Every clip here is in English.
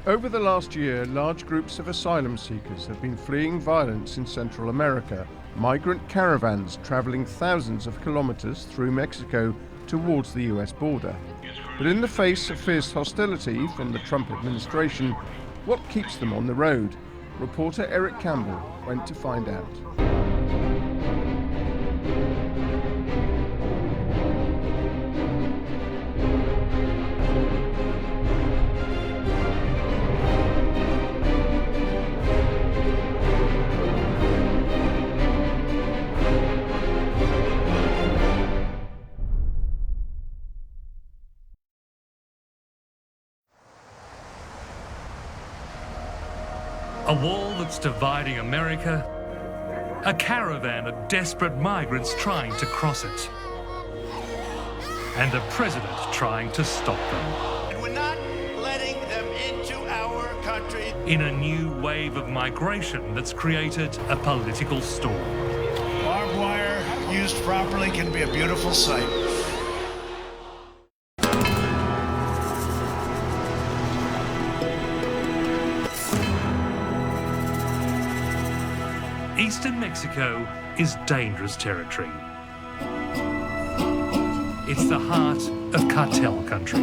Over the last year, large groups of asylum seekers have been fleeing violence in Central America, migrant caravans traveling thousands of kilometers through Mexico towards the US border. But in the face of fierce hostility from the Trump administration, what keeps them on the road? Reporter Eric Campbell went to find out. A wall that's dividing America, a caravan of desperate migrants trying to cross it, and a president trying to stop them. And we're not letting them into our country. In a new wave of migration that's created a political storm. Barbed wire, used properly, can be a beautiful sight. Eastern Mexico is dangerous territory. It's the heart of cartel country.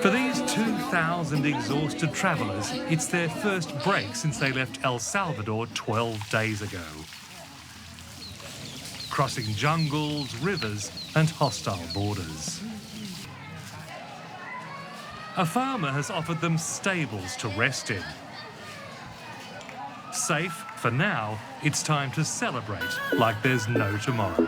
For these 2,000 exhausted travellers, it's their first break since they left El Salvador 12 days ago. Crossing jungles, rivers, and hostile borders. A farmer has offered them stables to rest in. Safe for now, it's time to celebrate like there's no tomorrow.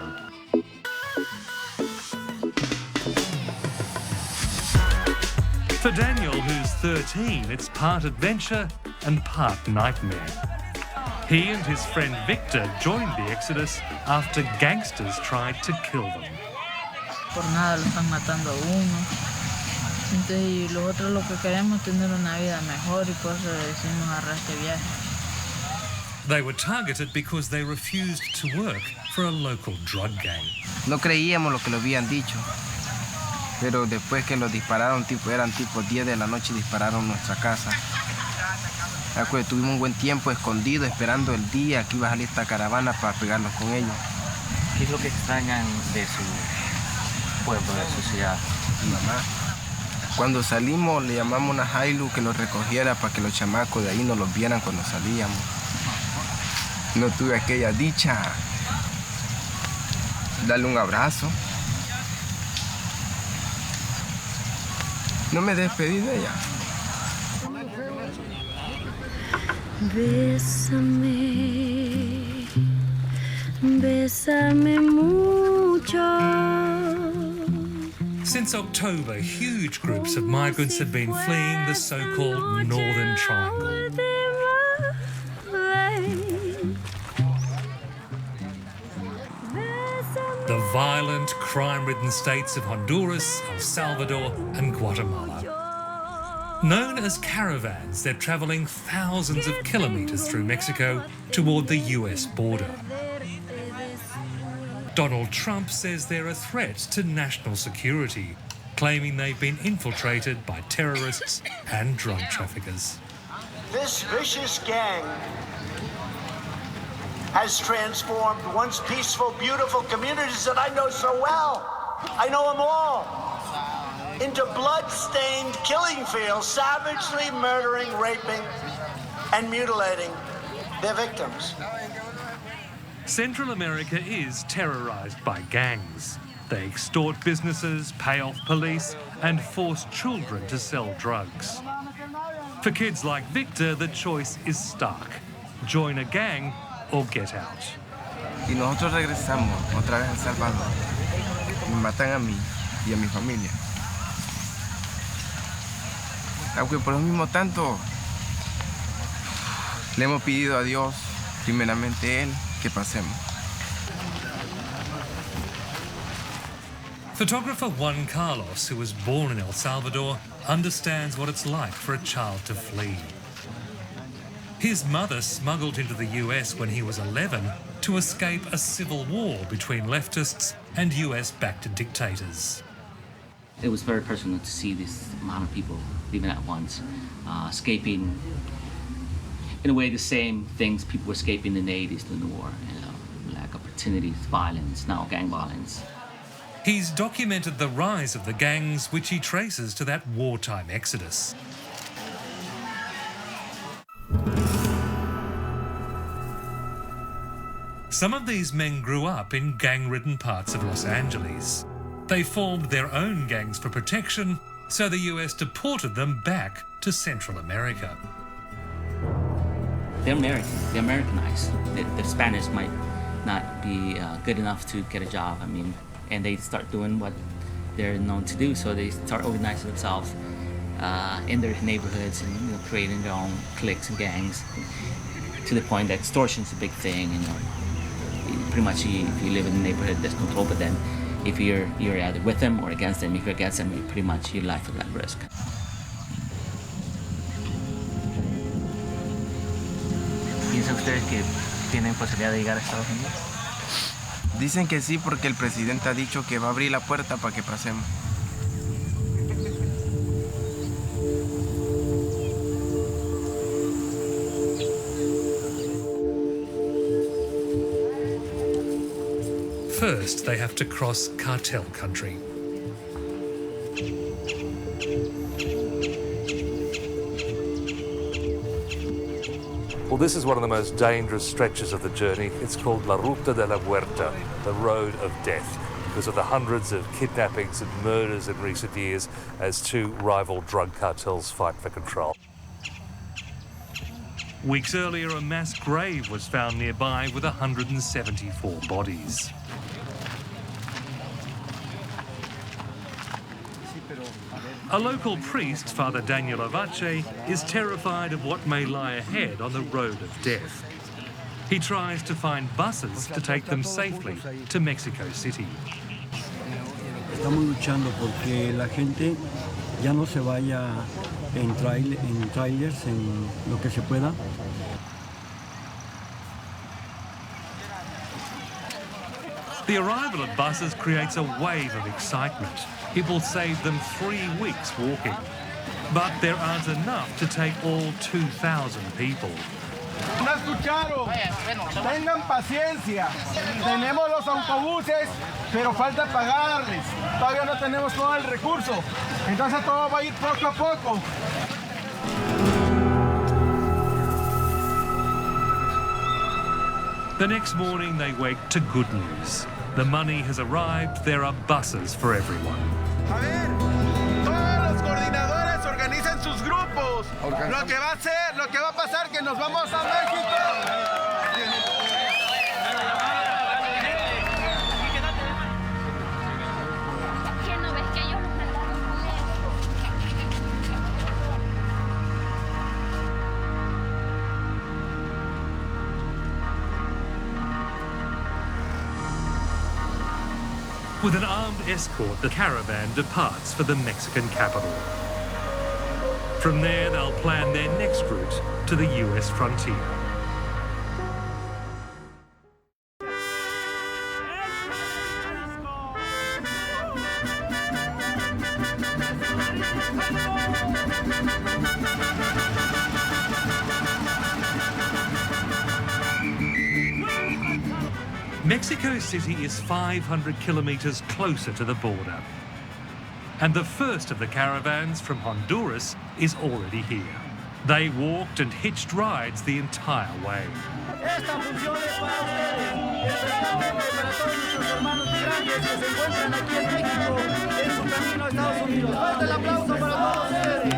For Daniel, who's 13, it's part adventure and part nightmare. He and his friend Victor joined the exodus after gangsters tried to kill them. Por nada lo están matando a uno. Entonces, y los otros lo que queremos es tener una vida mejor y por eso le decimos arrastre viaje. They were targeted because they refused to work for a local drug gang. No creíamos lo que lo habían dicho, pero después que los dispararon, eran tipo 10 de la noche y dispararon nuestra casa. Tuvimos un buen tiempo escondido esperando el día que iba a salir esta caravana para pegarnos con ellos. ¿Qué es lo que extrañan de su pueblo, de su ciudad? Mi mamá. Cuando salimos le llamamos a Jailu que nos recogiera para que los chamacos de ahí nos los vieran cuando salíamos. No tuve aquella dicha. Darle un abrazo. No me despedí de ella. Bésame, bésame mucho. Since October, huge groups of migrants have been fleeing the so-called Northern Triangle. The violent, crime-ridden states of Honduras, El Salvador, and Guatemala. Known as caravans, they're travelling thousands of kilometres through Mexico toward the US border. Donald Trump says they're a threat to national security, claiming they've been infiltrated by terrorists and drug traffickers. This vicious gang has transformed once peaceful, beautiful communities that I know so well. I know them all. Into blood-stained killing fields, savagely murdering, raping, and mutilating their victims. Central America is terrorised by gangs. They extort businesses, pay off police, and force children to sell drugs. For kids like Victor, the choice is stark. Join a gang or get out. Y nosotros regresamos otra vez a El Salvador. Me matan a mí y a mi familia. Aunque por lo mismo tanto le hemos pedido a Dios, primeramente Él, que pasemos. Photographer Juan Carlos, who was born in El Salvador, understands what it's like for a child to flee. His mother smuggled into the US when he was 11 to escape a civil war between leftists and US-backed dictators. It was very personal to see this amount of people living at once, escaping, in a way, the same things people were escaping in the 80s during the war. Lack of opportunities, violence, now gang violence. He's documented the rise of the gangs, which he traces to that wartime exodus. Some of these men grew up in gang-ridden parts of Los Angeles. They formed their own gangs for protection, so the US deported them back to Central America. They're American, they're Americanized. The Spanish might not be good enough to get a job, and they start doing what they're known to do, so they start organizing themselves in their neighborhoods and creating their own cliques and gangs, to the point that extortion is a big thing. Pretty much if you live in a neighborhood, there's control, but then if you're either with them or against them, if you're against them, pretty much your life is at risk. ¿Piensan ustedes que tienen posibilidad de llegar a Estados Unidos? Dicen que sí porque el presidente ha dicho que va a abrir la puerta para que pasemos. First, they have to cross cartel country. Well, this is one of the most dangerous stretches of the journey. It's called La Ruta de la Muerte, the Road of Death, because of the hundreds of kidnappings and murders in recent years as two rival drug cartels fight for control. Weeks earlier, a mass grave was found nearby with 174 bodies. A local priest, Father Daniel Avache, is terrified of what may lie ahead on the road of death. He tries to find buses to take them safely to Mexico City. Estamos luchando porque la gente ya no se vaya en trailers, en lo que se pueda. The arrival of buses creates a wave of excitement. It will save them 3 weeks walking. But there aren't enough to take all 2,000 people. ¿No escucharon? Tengan paciencia. Tenemos los autobuses, pero falta pagarles. Todavía no tenemos todo el recurso. Entonces todo va a ir poco a poco. The next morning they wake to good news. The money has arrived, there are buses for everyone. A ver, todos los coordinadores organizan sus grupos. Lo que va a pasar que nos vamos a México. With an armed escort, the caravan departs for the Mexican capital. From there, they'll plan their next route to the US frontier. Mexico City is 500 kilometres closer to the border. And the first of the caravans from Honduras is already here. They walked and hitched rides the entire way. Esta función es para ustedes, especialmente para todos nuestros hermanos migrantes que se encuentran aquí en México en su camino a Estados Unidos. Fuerte el aplauso para todos ustedes.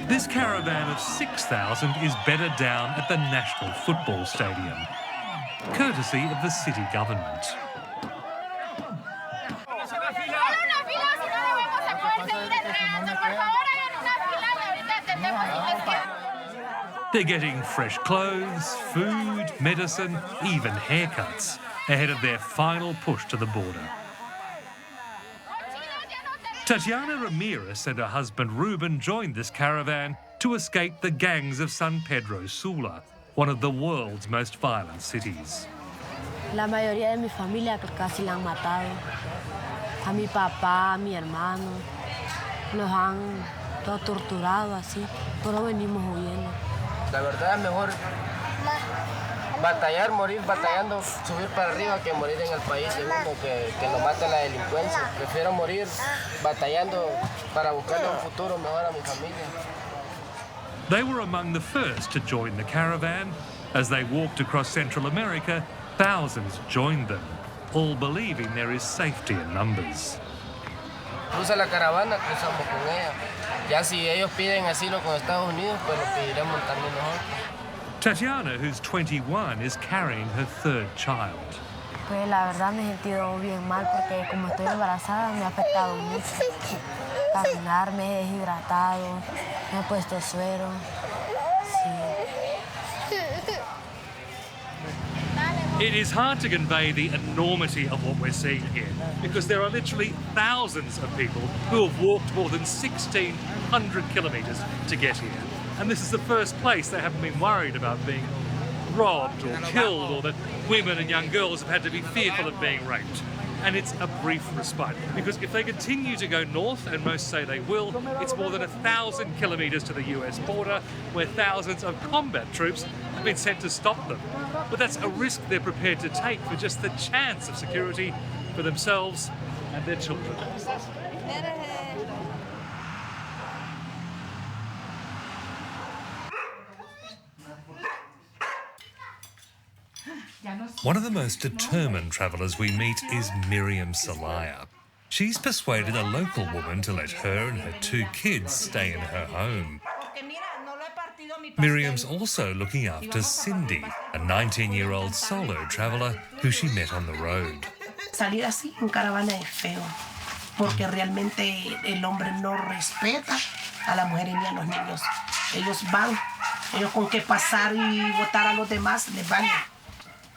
This caravan of 6,000 is bedded down at the National Football Stadium, courtesy of the city government. They're getting fresh clothes, food, medicine, even haircuts ahead of their final push to the border. Tatiana Ramirez and her husband Ruben joined this caravan to escape the gangs of San Pedro Sula, one of the world's most violent cities. La mayoría de mi familia casi la han matado. A mi papá, a mi hermano, los han todo torturado así. Todos venimos huyendo. La verdad es mejor batallar, morir batallando, subir para arriba que morir en el país de uno que lo mate la delincuencia. Prefiero morir batallando para buscarle un futuro mejor a mi familia. They were among the first to join the caravan. As they walked across Central America, thousands joined them, all believing there is safety in numbers. Cruza la caravana, cruzamos con ella. Ya si ellos piden asilo con Estados Unidos, pues lo pediremos también nosotros. Tatiana, who's 21, is carrying her third child. Pues la verdad me he sentido bien mal porque como estoy embarazada me ha afectado mucho. Caminar, me he deshidratado, me he puesto suero. Sí. It is hard to convey the enormity of what we're seeing here because there are literally thousands of people who have walked more than 1,600 kilometres to get here. And this is the first place they haven't been worried about being robbed or killed, or that women and young girls have had to be fearful of being raped. And it's a brief respite, because if they continue to go north, and most say they will, it's more than 1,000 kilometres to the US border, where thousands of combat troops have been sent to stop them. But that's a risk they're prepared to take for just the chance of security for themselves and their children. One of the most determined travellers we meet is Miriam Salaya. She's persuaded a local woman to let her and her 2 kids stay in her home. Miriam's also looking after Cindy, a 19-year-old solo traveller who she met on the road. Salir así en caravana es feo, porque realmente el hombre no respeta a la mujer ni a los niños. Ellos van, ellos con qué pasar y votar a los demás les vale.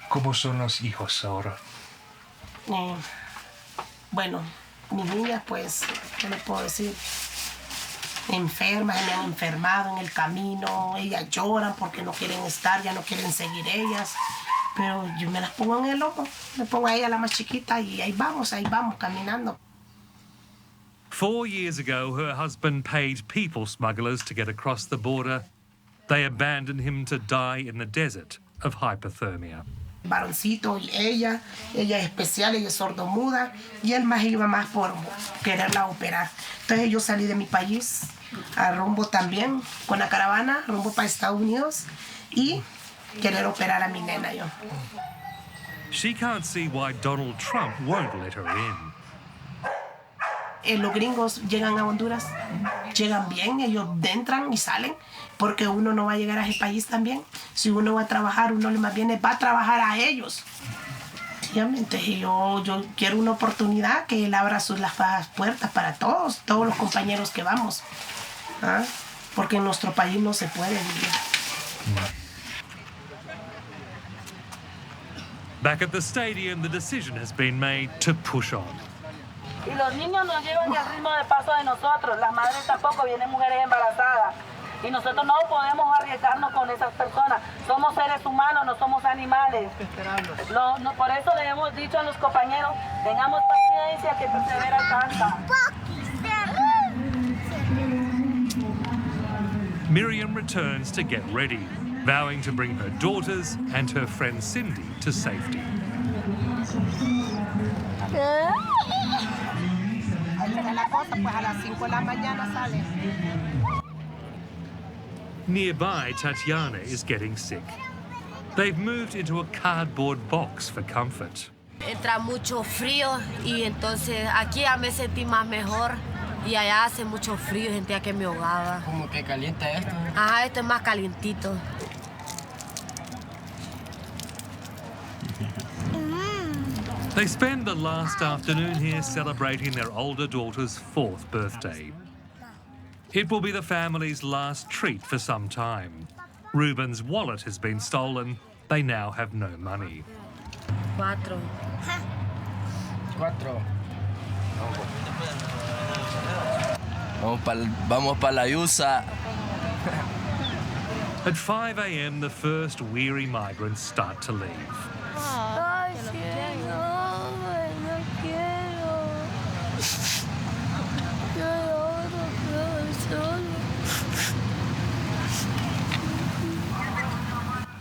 ¿Cómo son los hijos ahora? Bueno, mis niñas, pues, ¿qué les puedo decir? Enfermas, me han enfermado en el camino, ellas lloran porque no quieren estar, ya no quieren seguir ellas, pero yo me las pongo en el lomo, me pongo a ella la más chiquita y ahí vamos caminando. 4 years ago, her husband paid people smugglers to get across the border. They abandoned him to die in the desert of hypothermia. Varoncito y ella es especial, ella es sordomuda y él más iba más por quererla operar. Entonces yo salí de mi país a rumbo también con la caravana, rumbo para Estados Unidos y querer operar a mi nena yo. She can't see why Donald Trump won't let her in. Los gringos llegan a Honduras, llegan bien, ellos entran y salen, porque uno no va a llegar a ese país también. Si uno va a trabajar, uno más bien va a trabajar a ellos. Entonces yo quiero una oportunidad que él abra las puertas para todos los compañeros que vamos. ¿Ah? Porque en nuestro país no se puede vivir. Back at the stadium, the decision has been made to push on. Y los niños no llevan el ritmo de paso de nosotros, las madres tampoco, vienen mujeres embarazadas. Y nosotros no podemos arriesgarnos con esas personas. Somos seres humanos, no somos animales. Por eso le hemos dicho a los compañeros, tengamos paciencia, que persevera alcanza. Miriam returns to get ready, vowing to bring her daughters and her friend Cindy to safety. Nearby, Tatiana is getting sick. They've moved into a cardboard box for comfort. Entra mucho frío y entonces aquí ya me sentí más mejor y allá hace mucho frío, sentía que me ahogaba. Como que calienta esto. Ajá, esto es más calientito. They spend the last afternoon here celebrating their older daughter's 4th birthday. It will be the family's last treat for some time. Ruben's wallet has been stolen. They now have no money. 4. Vamos pa la Yusa. At 5 a.m, the first weary migrants start to leave.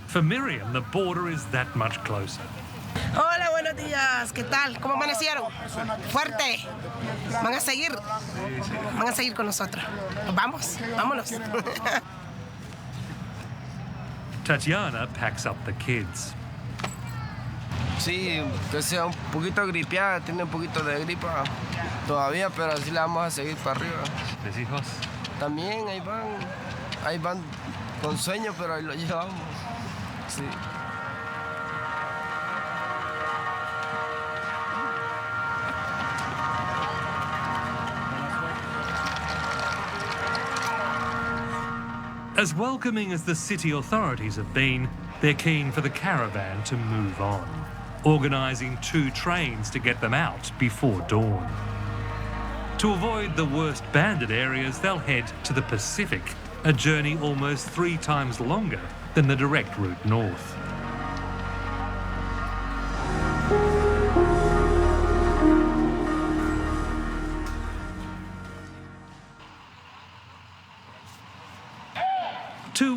For Miriam, the border is that much closer. Hola, buenos días. ¿Qué tal? ¿Cómo amanecieron? Fuerte. Van a seguir. Van a seguir con nosotros. Vamos, vámonos. Tatiana packs up the kids. Sí, que sea un poquito gripeada, tiene un poquito de gripa todavía, pero así la vamos a seguir para arriba. ¿Los hijos? También ahí van con sueño, pero ahí lo llevamos. Sí. As welcoming as the city authorities have been, they're keen for the caravan to move on, organising 2 trains to get them out before dawn. To avoid the worst bandit areas, they'll head to the Pacific, a journey almost 3 times longer than the direct route north.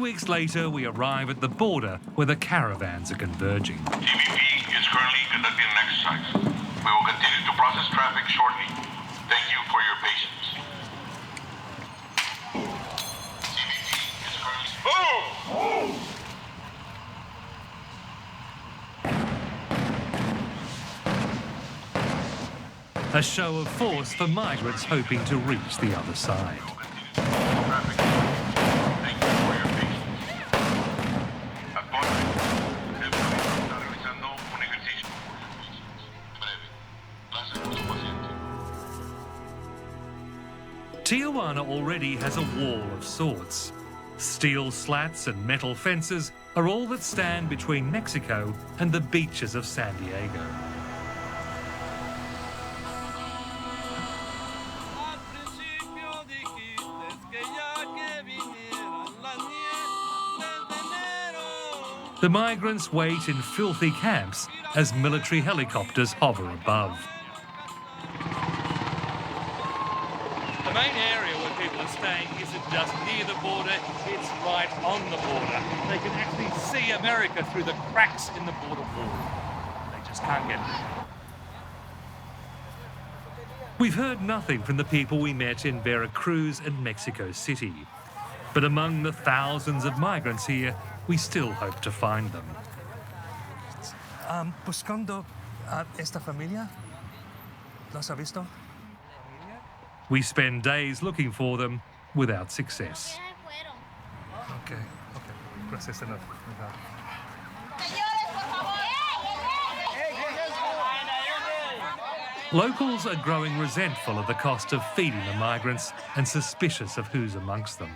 Weeks later, we arrive at the border where the caravans are converging. TVP is currently conducting an exercise. We will continue to process traffic shortly. Thank you for your patience. TVP is currently... A show of force for migrants hoping to reach the other side. Tijuana already has a wall of sorts. Steel slats and metal fences are all that stand between Mexico and the beaches of San Diego. The migrants wait in filthy camps as military helicopters hover above. The main area where people are staying isn't just near the border, it's right on the border. They can actually see America through the cracks in the border wall. They just can't get there. We've heard nothing from the people we met in Veracruz and Mexico City. But among the thousands of migrants here, we still hope to find them. Buscando a esta familia. ¿Los ha visto? We spend days looking for them without success. Okay. Gracias enough. Locals are growing resentful of the cost of feeding the migrants and suspicious of who's amongst them.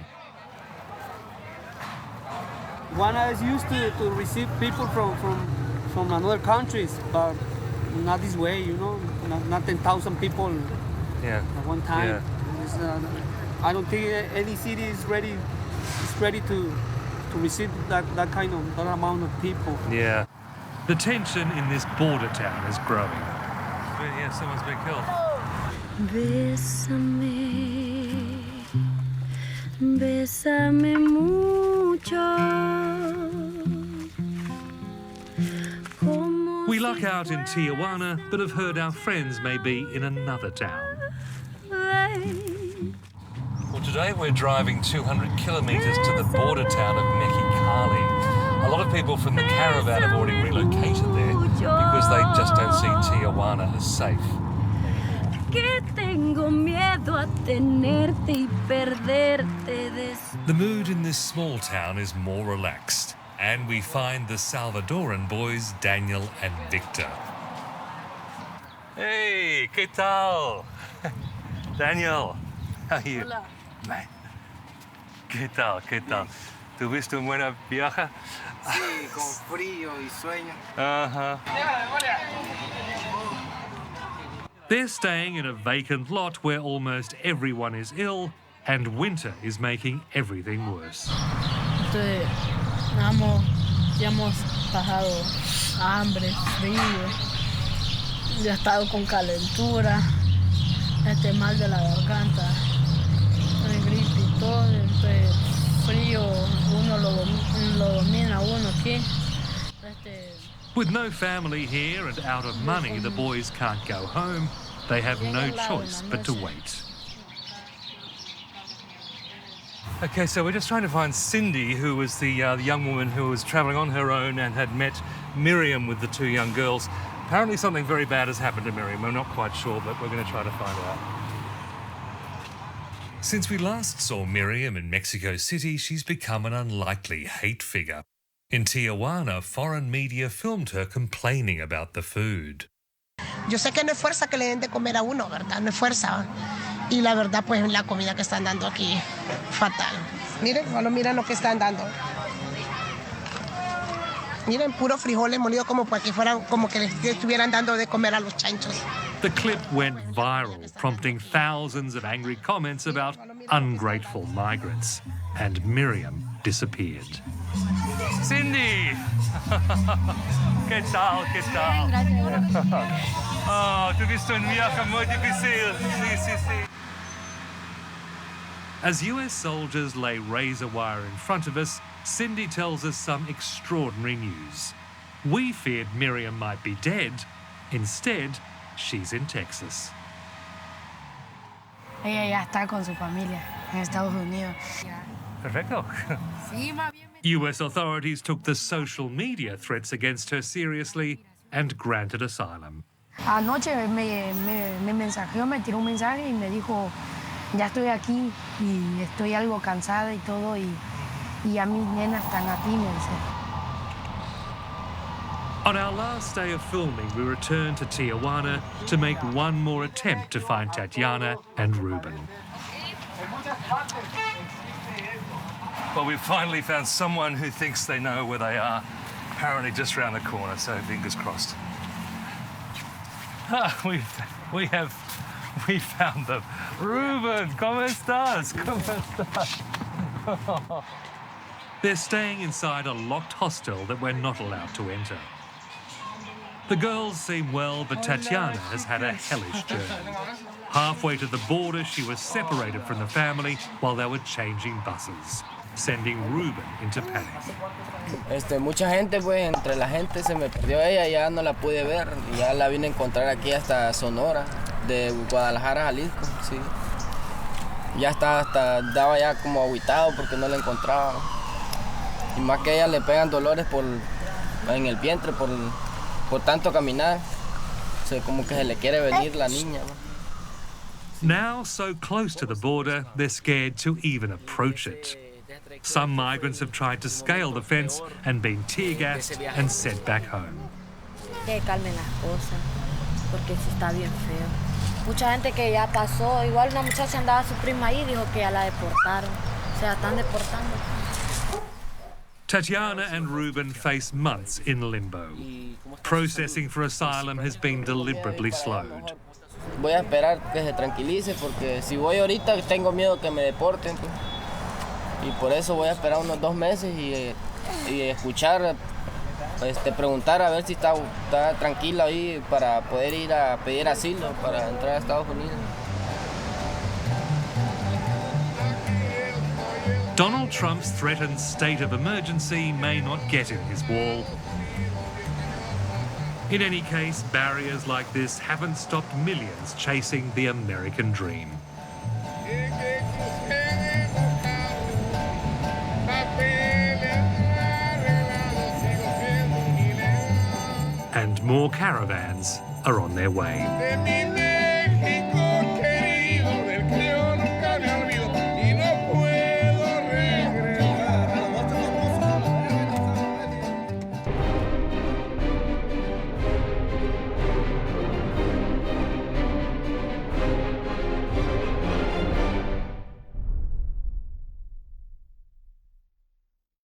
Guatemala is used to receive people from another countries, but not this way, you know, not 10,000 people at one time. Yeah. I don't think any city is ready to receive that amount of people. Yeah. The tension in this border town is growing. Yeah, someone's been killed. Bésame, bésame mucho. We luck out in Tijuana, but have heard our friends may be in another town. Well, today we're driving 200 kilometres to the border town of Mexicali. A lot of people from the caravan have already relocated there because they just don't see Tijuana as safe. The mood in this small town is more relaxed, and we find the Salvadoran boys Daniel and Victor. Hey, ¿qué tal? Daniel, how are you? Hola. Man. ¿Qué tal? ¿Tuviste un buen viaje? Sí, con frío y sueño. Ajá. They're staying in a vacant lot where almost everyone is ill and winter is making everything worse. Ya hemos pasado hambre, frío, ya he estado con calentura, mal de la garganta, gripe y todo, entonces frío uno lo domina uno aquí. With no family here and out of money, the boys can't go home. They have no choice but to wait. Okay, so we're just trying to find Cindy, who was the young woman who was travelling on her own and had met Miriam with the two young girls. Apparently something very bad has happened to Miriam. We're not quite sure, but we're going to try to find out. Since we last saw Miriam in Mexico City, she's become an unlikely hate figure. In Tijuana, foreign media filmed her complaining about the food. Yo sé que no es fuerza que le den de comer a uno, ¿verdad? No es fuerza. Y la verdad, pues la comida que están dando aquí, fatal. Miren, solo miren lo que están dando. Miren, puros frijoles molidos como que fueran, como que les estuvieran dando de comer a los chanchos. The clip went viral, prompting thousands of angry comments about ungrateful migrants. And Miriam disappeared. Cindy! ¿Qué tal? ¿Qué tal? Oh, tuviste un viaje muy difícil. Sí, sí, sí. As US soldiers lay razor wire in front of us, Cindy tells us some extraordinary news. We feared Miriam might be dead. Instead, she's in Texas. Ella ya está con su familia en Estados Unidos. Perfecto. US authorities took the social media threats against her seriously and granted asylum. Anoche me mensajeó, me tiró un mensaje y me dijo, ya estoy aquí y estoy algo cansada y todo y ya mis nenas están aquí, me dice. On our last day of filming, we returned to Tijuana to make one more attempt to find Tatiana and Ruben. Well, we've finally found someone who thinks they know where they are, apparently just around the corner, so fingers crossed. We found them. Ruben, ¿cómo estás? ¿Cómo estás? They're staying inside a locked hostel that we're not allowed to enter. The girls seem well, but Tatiana has had a hellish journey. Halfway to the border, she was separated from the family while they were changing buses, sending Ruben into panic. Mucha gente, pues, entre la gente se me perdió ella, ya no la pude ver, ya la vine a encontrar aquí hasta Sonora, de Guadalajara, Jalisco, sí. Ya daba ya como agüitado porque no la encontraba. Y más que a ella le pegan dolores en el vientre por tanto caminar. O sea, como que se le quiere venir la niña. Now, so close to the border, they're scared to even approach it. Some migrants have tried to scale the fence and been tear-gassed and sent back home. Que calmen las cosas, porque sí está bien feo. Mucha gente que ya pasó, igual una muchacha andaba su prima ahí, dijo que ya la deportaron. O sea, están deportando. Tatiana and Ruben face months in limbo. Processing for asylum has been deliberately slowed. Voy a esperar que se tranquilice porque si voy ahorita tengo miedo que me deporten. Y por eso voy a esperar unos 2 meses y escuchar, preguntar a ver si está tranquila ahí para poder ir a pedir asilo para entrar a Estados Unidos. Donald Trump's threatened state of emergency may not get in his wall. In any case, barriers like this haven't stopped millions chasing the American dream. And more caravans are on their way.